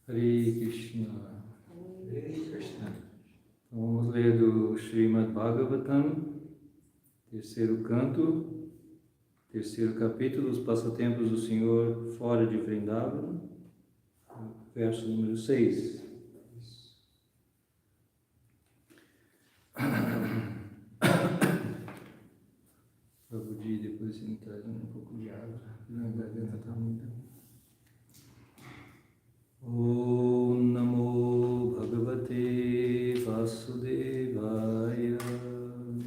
Hare Krishna. Hare Krishna. Então, vamos ler do Srimad Bhagavatam, terceiro canto, terceiro capítulo, os passatempos do Senhor fora de Vrindavan, verso número 6. Prabhuji, depois você me traz um pouco de água, na garganta está muito. Om Namo Bhagavate Vasudevaya.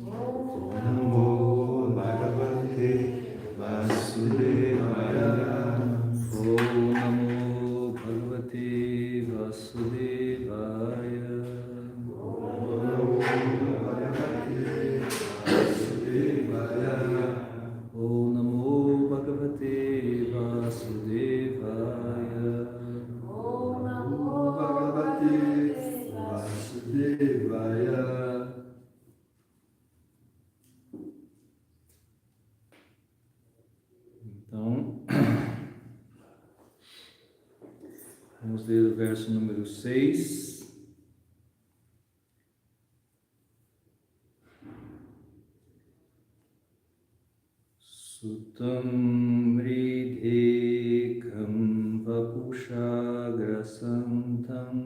Om Namo Bhagavate Vasudevaya. Om Namo Bhagavate Vasudevaya. Om Namo Bhagavate Vasudevaya. Om Namo Bhagavate Vasudevaya. Om Namo Bhagavate Vasudevaya. Então, vamos ler o verso número 6. Sutam ridhekam vapusha grasantam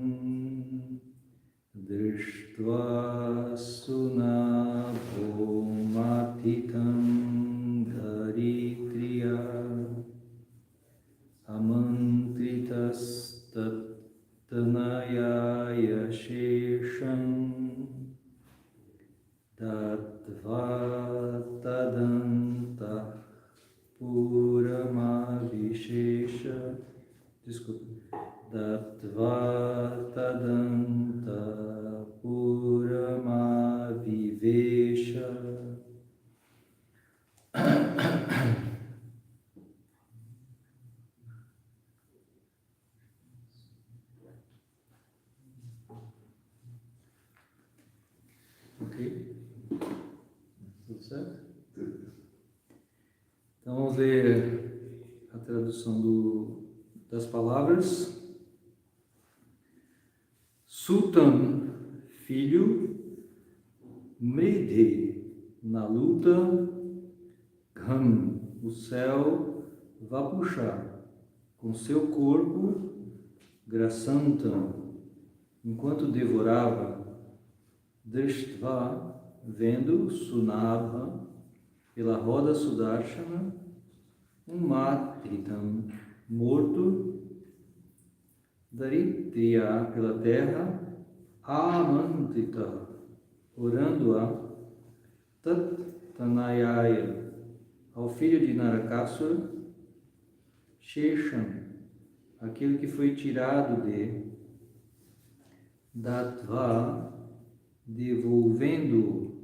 drishtva sunabho matitam dharitriya amantritas tattanayaya shesham datva tadanta Puramavishesha, Datva Tadanta Puramavivesha. Ok? Tudo certo? Então vamos ler a tradução das palavras. Sutam, filho, Mridhe, na luta, Gham, o céu, Vapusha, com seu corpo, Grasantam, enquanto devorava, Drishtva, vendo, Sunabha, pela roda Sudarshana, Matritam, morto, Daritriya, pela terra, Amantrita, orando-a, Tattanayaya, ao filho de Narakasura, Shesham, aquele que foi tirado de Datva, devolvendo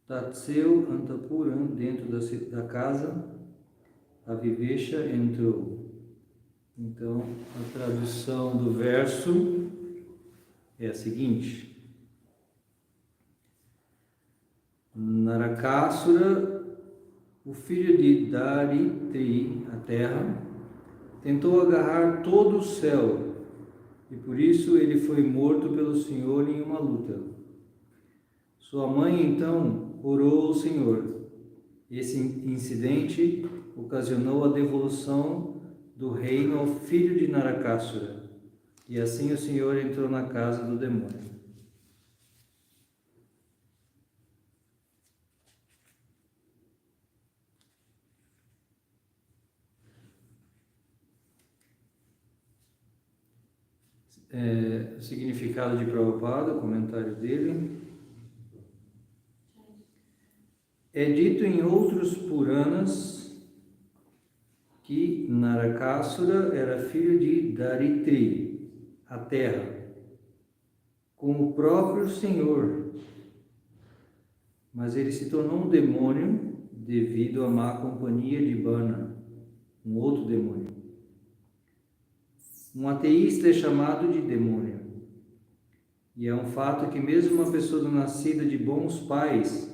Tatseu Antapuram, dentro da casa, a Vivesha entrou. Então, a tradução do verso é a seguinte: Narakasura, o filho de Daritri, a terra, tentou agarrar todo o céu, e por isso ele foi morto pelo Senhor em uma luta. Sua mãe, então, orou ao Senhor. Esse incidente ocasionou a devolução do reino ao filho de Narakasura, e assim o Senhor entrou na casa do demônio. O significado de Prabhupada, o comentário dele. É dito em outros Puranas que Narakasura era filho de Daritri, a terra, com o próprio Senhor, mas ele se tornou um demônio devido à má companhia de Bana, um outro demônio. Um ateísta é chamado de demônio, e é um fato que mesmo uma pessoa nascida de bons pais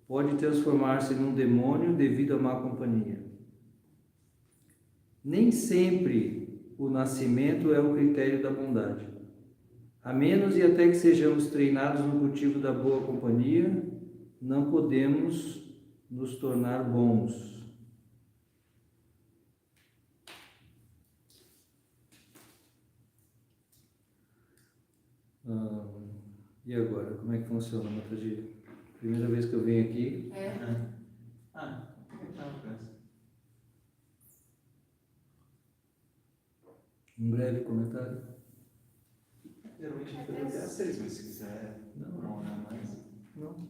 pode transformar-se num demônio devido à má companhia. Nem sempre o nascimento é o critério da bondade. A menos e até que sejamos treinados no cultivo da boa companhia, não podemos nos tornar bons. E agora, como é que funciona, Mataji? Primeira vez que eu venho aqui. Um breve comentário. Geralmente a gente fica até às 6, mas se quiser não é mais. Não.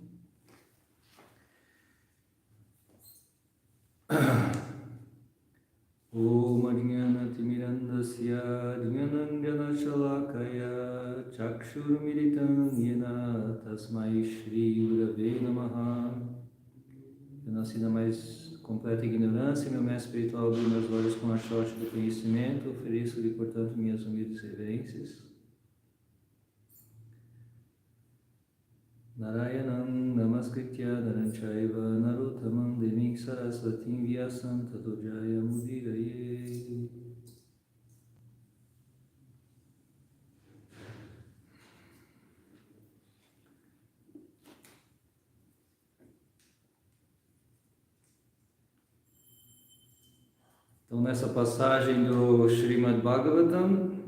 Om Adhyana Timirandasya Dhyana Shalakaya Chakshurmilitam Yena Tasmai Shri Gurave Namaha. Eu nasci na mais completa ignorância, meu mestre espiritual abriu meus olhos com a chocha do conhecimento, ofereço-lhe, portanto, minhas humildes reverências. Narayanam Namaskritya Dharanchaiva Narottamam Devim Saraswatim Vyasam Tato Jaya Mudiraye. Então, nessa passagem do Srimad Bhagavatam,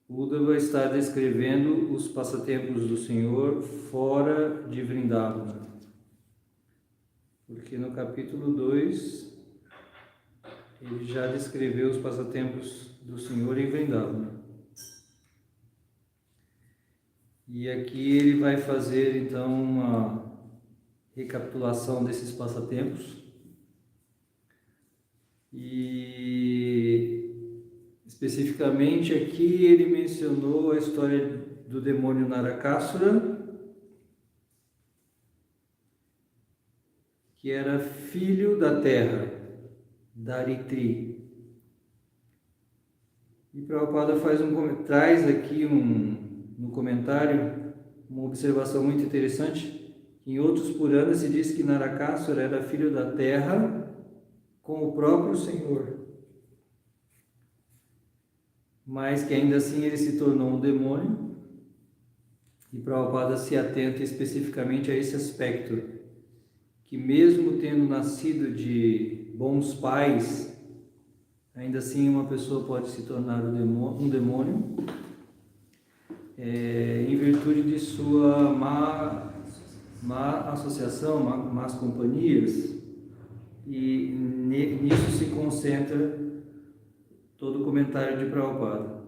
Uddhava está descrevendo os passatempos do Senhor fora de Vrindavana. Porque no capítulo 2, ele já descreveu os passatempos do Senhor em Vrindavana. E aqui ele vai fazer então uma recapitulação desses passatempos. E especificamente aqui ele mencionou a história do demônio Narakasura, que era filho da terra, Daritri. E Prabhupada traz aqui no comentário uma observação muito interessante. Em outros Puranas se diz que Narakasura era filho da terra com o próprio Senhor, mas que ainda assim ele se tornou um demônio, e Prabhupada se atenta especificamente a esse aspecto, que mesmo tendo nascido de bons pais, ainda assim uma pessoa pode se tornar um demônio, em virtude de sua má associação, más companhias, e nisso se concentra todo o comentário de Prabhupada.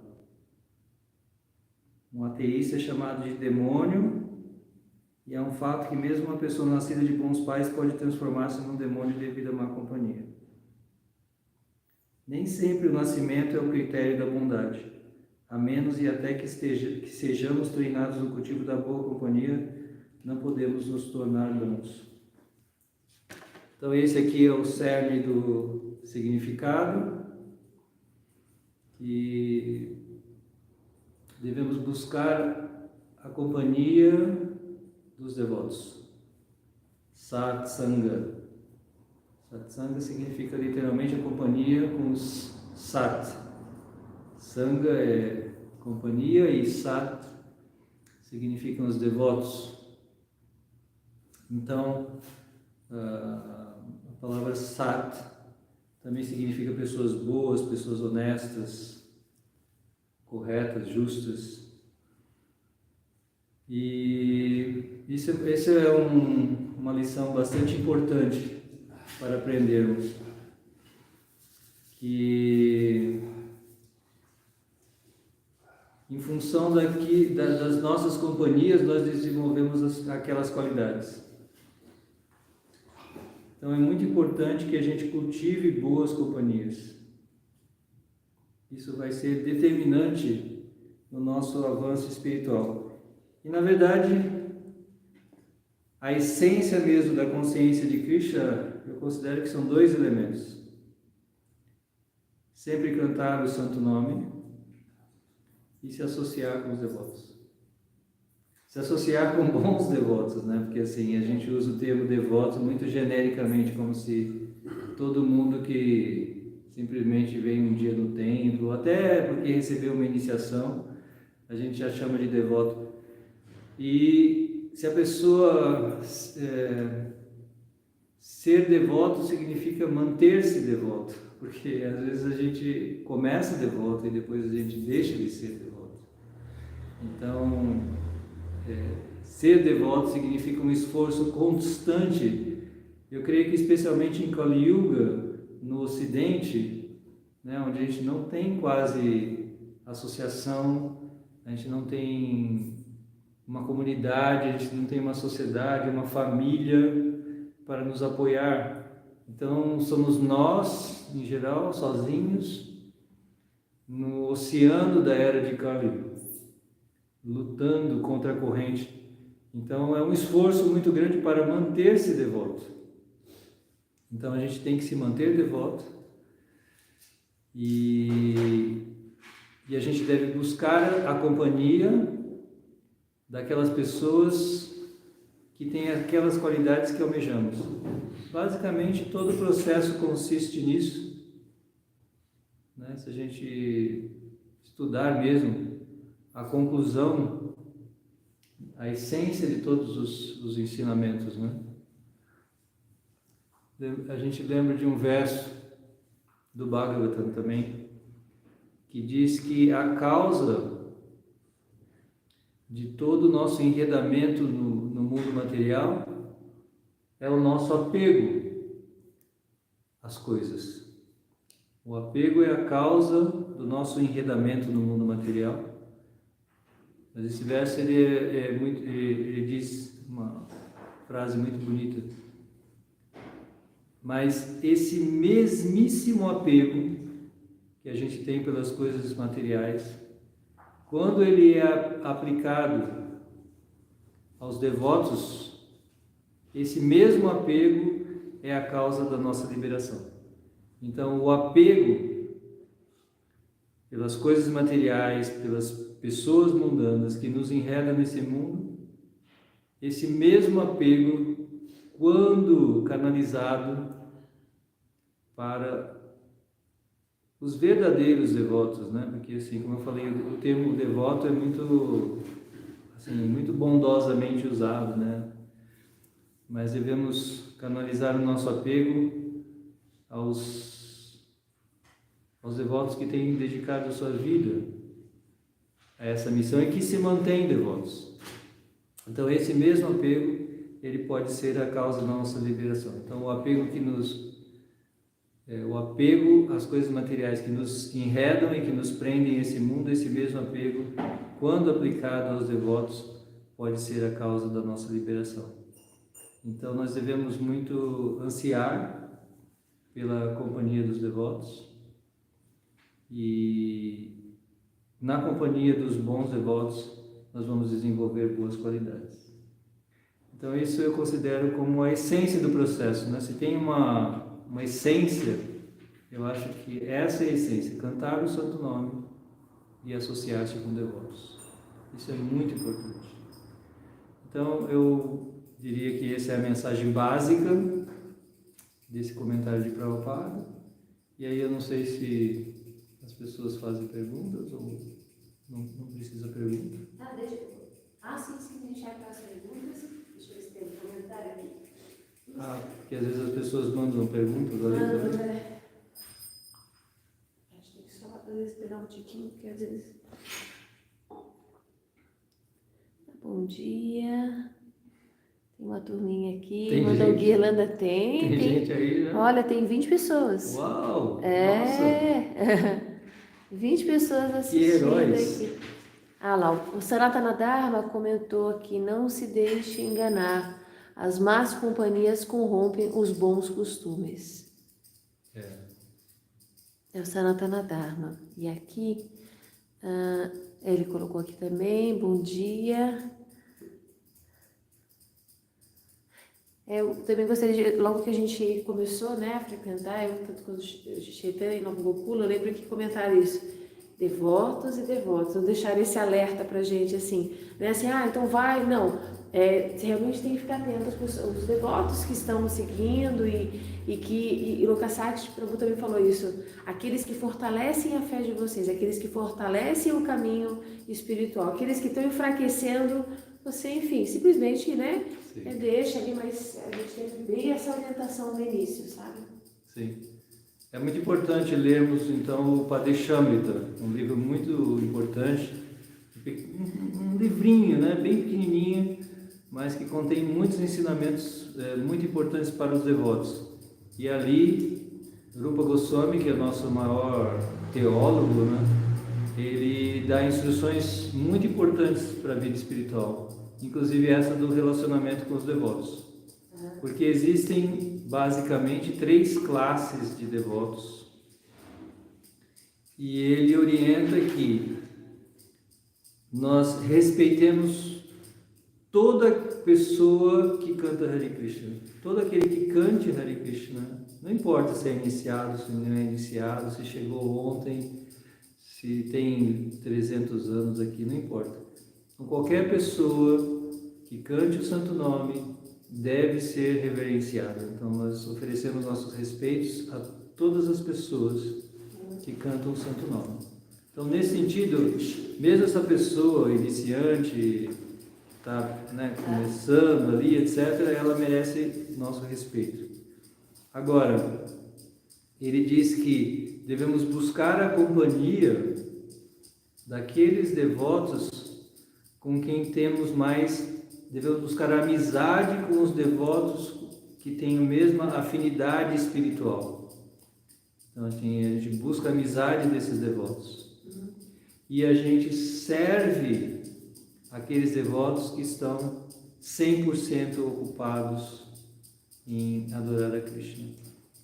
Um ateísta é chamado de demônio, e é um fato que mesmo uma pessoa nascida de bons pais pode transformar-se num demônio devido à má companhia. Nem sempre o nascimento é o critério da bondade, a menos e até que sejamos treinados no cultivo da boa companhia, não podemos nos tornar bons. Então esse aqui é o cerne do significado. E devemos buscar a companhia dos devotos. Satsanga. Satsanga significa literalmente a companhia com os sat. Sanga é companhia e sat significam os devotos. Então, a palavra sat também significa pessoas boas, pessoas honestas, corretas, justas. E essa é uma lição bastante importante para aprendermos. Que em função das nossas companhias, nós desenvolvemos aquelas qualidades. Então é muito importante que a gente cultive boas companhias. Isso vai ser determinante no nosso avanço espiritual. E na verdade, a essência mesmo da consciência de Krishna, eu considero que são dois elementos. Sempre cantar o santo nome e se associar com os devotos. Se associar com bons devotos, né? Porque assim, a gente usa o termo devoto muito genericamente, como se todo mundo que simplesmente vem um dia no templo, ou até porque recebeu uma iniciação, a gente já chama de devoto. E se a pessoa ser devoto significa manter-se devoto, porque às vezes a gente começa devoto e depois a gente deixa de ser devoto. Então, ser devoto significa um esforço constante. Eu creio que especialmente em Kali Yuga, no Ocidente, né, onde a gente não tem quase associação, a gente não tem uma comunidade, a gente não tem uma sociedade, uma família para nos apoiar. Então, somos nós, em geral, sozinhos, no oceano da era de Kali, lutando contra a corrente. Então, é um esforço muito grande para manter-se devoto. Então, a gente tem que se manter devoto e a gente deve buscar a companhia daquelas pessoas que têm aquelas qualidades que almejamos. Basicamente, todo o processo consiste nisso, né? Se a gente estudar mesmo a conclusão, a essência de todos os ensinamentos, né? A gente lembra de um verso do Bhagavatam também, que diz que a causa de todo o nosso enredamento no mundo material é o nosso apego às coisas. O apego é a causa do nosso enredamento no mundo material. Mas esse verso ele diz uma frase muito bonita. Mas esse mesmíssimo apego que a gente tem pelas coisas materiais, quando ele é aplicado aos devotos, esse mesmo apego é a causa da nossa liberação. Então, o apego pelas coisas materiais, pelas pessoas mundanas que nos enredam nesse mundo, esse mesmo apego, quando canalizado para os verdadeiros devotos, né? Porque, assim, como eu falei, o termo devoto é muito, assim, muito bondosamente usado, né? Mas devemos canalizar o nosso apego aos devotos que têm dedicado a sua vida a essa missão e que se mantêm devotos. Então, esse mesmo apego, ele pode ser a causa da nossa liberação. Então, o apego às coisas materiais que nos enredam e que nos prendem a esse mundo, esse mesmo apego, quando aplicado aos devotos, pode ser a causa da nossa liberação. Então, nós devemos muito ansiar pela companhia dos devotos e, na companhia dos bons devotos, nós vamos desenvolver boas qualidades. Então, isso eu considero como a essência do processo, né? Se tem uma essência, eu acho que essa é a essência: cantar o santo nome e associar-se com devotos. Isso é muito importante. Então, eu diria que essa é a mensagem básica desse comentário de Prabhupada. E aí eu não sei se as pessoas fazem perguntas ou não precisa pergunta. Sim, deixar para as perguntas. Deixa eu ver se tem um comentário aqui. Porque às vezes as pessoas mandam perguntas ali também. Acho que tem que só esperar um tiquinho, porque às vezes... Bom dia. Tem uma turminha aqui. Mandou guirlanda, tem gente aí, né? Olha, tem 20 pessoas. Uau! Nossa! 20 pessoas assistindo. Que heróis! Aqui. Lá, o Sanatana Dharma comentou aqui: não se deixe enganar, as más companhias corrompem os bons costumes. É o Sanatana Dharma. E aqui, ele colocou aqui também: bom dia. Eu também gostaria de, logo que a gente começou, né, a frequentar, tanto quando eu cheguei em Nova Gokula, eu lembro que comentaram isso: devotos e devotos, não deixar esse alerta pra gente, assim, né, assim, então vai, não, realmente tem que ficar atento aos devotos que estão seguindo e Lokasati Prabhu também falou isso, aqueles que fortalecem a fé de vocês, aqueles que fortalecem o caminho espiritual, aqueles que estão enfraquecendo você, enfim, simplesmente, né, deixa ali, mas a gente tem que ver essa orientação no início, sabe? Sim. É muito importante lermos, então, o Padeshamrita, um livro muito importante, um livrinho, né, bem pequenininho, mas que contém muitos ensinamentos muito importantes para os devotos. E ali, Rupa Goswami, que é o nosso maior teólogo, né, ele dá instruções muito importantes para a vida espiritual, inclusive essa do relacionamento com os devotos. Porque existem basicamente 3 classes de devotos. E ele orienta que nós respeitemos toda pessoa que canta Hare Krishna. Todo aquele que cante Hare Krishna, não importa se é iniciado, se não é iniciado, se chegou ontem, se tem 300 anos aqui, não importa. Então, qualquer pessoa que cante o santo nome deve ser reverenciada. Então, nós oferecemos nossos respeitos a todas as pessoas que cantam o santo nome. Então, nesse sentido, mesmo essa pessoa iniciante, está, né, começando ali, etc., ela merece nosso respeito. Agora, ele diz que devemos buscar a companhia daqueles devotos com quem temos mais, devemos buscar a amizade com os devotos que têm a mesma afinidade espiritual. Então, assim, a gente busca a amizade desses devotos. E a gente serve aqueles devotos que estão 100% ocupados em adorar a Krishna.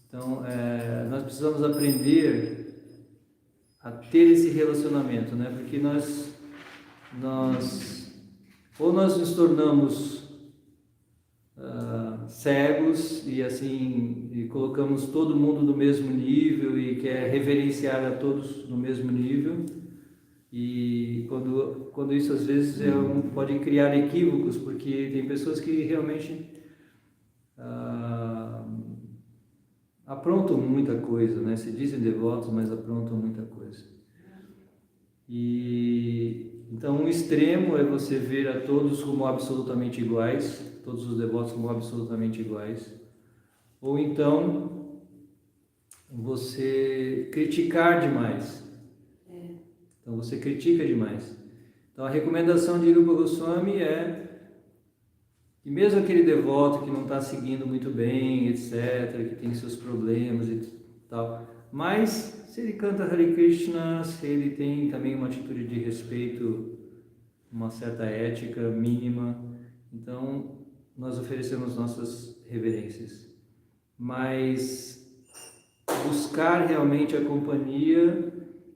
Então, nós precisamos aprender a ter esse relacionamento, né? Porque ou nós nos tornamos cegos e assim e colocamos todo mundo no mesmo nível e quer reverenciar a todos no mesmo nível, e quando isso às vezes pode criar equívocos, porque tem pessoas que realmente aprontam muita coisa, né? Se dizem devotos, mas aprontam muita coisa. E então um extremo é você ver a todos como absolutamente iguais, todos os devotos como absolutamente iguais, ou então você criticar demais. Então você critica demais. Então a recomendação de Rupa Goswami é que mesmo aquele devoto que não está seguindo muito bem, etc., que tem seus problemas e tal, mas se ele canta Hare Krishna, se ele tem também uma atitude de respeito, uma certa ética mínima, então nós oferecemos nossas reverências. Mas buscar realmente a companhia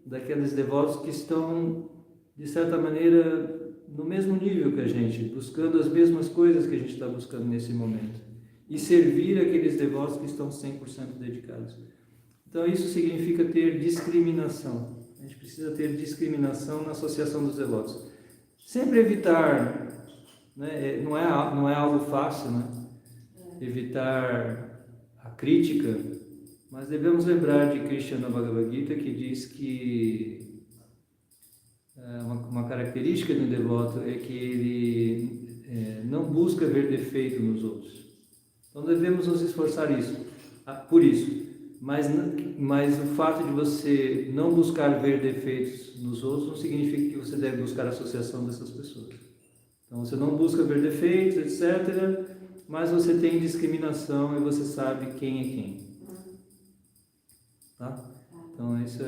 daqueles devotos que estão, de certa maneira, no mesmo nível que a gente, buscando as mesmas coisas que a gente está buscando nesse momento, e servir aqueles devotos que estão 100% dedicados. Então isso significa ter discriminação. A gente precisa ter discriminação na associação dos devotos. Sempre evitar, né, não é algo fácil, né? Evitar a crítica, mas devemos lembrar de Krishna na Bhagavad Gita, que diz que uma característica do devoto é que ele não busca ver defeito nos outros. Então devemos nos esforçar por isso. Mas o fato de você não buscar ver defeitos nos outros não significa que você deve buscar a associação dessas pessoas. Então você não busca ver defeitos, etc., mas você tem discriminação e você sabe quem é quem. Tá? Então isso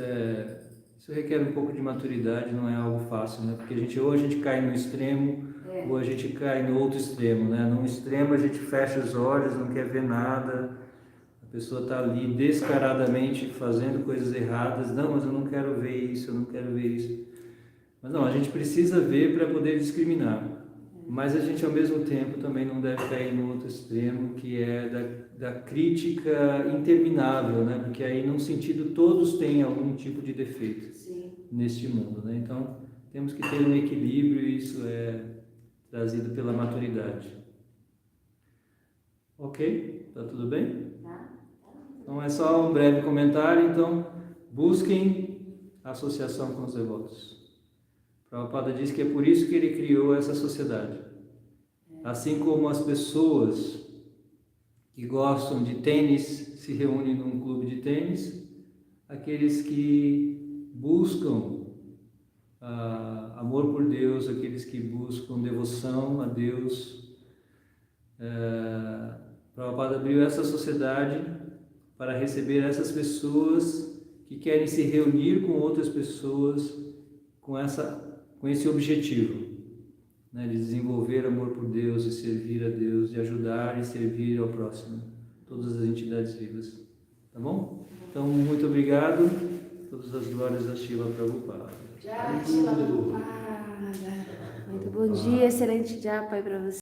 requer um pouco de maturidade, não é algo fácil, né? Porque ou a gente cai no extremo, ou a gente cai no outro extremo, né? Num extremo a gente fecha os olhos, não quer ver nada, a pessoa está ali descaradamente fazendo coisas erradas, não, mas eu não quero ver isso, eu não quero ver isso. Mas não, a gente precisa ver para poder discriminar, mas a gente ao mesmo tempo também não deve cair no outro extremo, que é da crítica interminável, né? Porque aí, num sentido, todos têm algum tipo de defeito neste mundo, né? Então, temos que ter um equilíbrio, e isso trazido pela maturidade. Ok? Tá tudo bem? Então é só um breve comentário. Então, busquem a associação com os devotos. Prabhupada diz que é por isso que ele criou essa sociedade. Assim como as pessoas que gostam de tênis se reúnem num clube de tênis, aqueles que buscam amor por Deus, aqueles que buscam devoção a Deus. Prabhupada abriu essa sociedade para receber essas pessoas que querem se reunir com outras pessoas com esse objetivo, né, de desenvolver amor por Deus, de servir a Deus, de ajudar e servir ao próximo, todas as entidades vivas. Tá bom? Então, muito obrigado. Todas as glórias a Shila Prabhupada. Jai Shila Prabhupada. Muito bom dia, excelente dia, Pai, para você.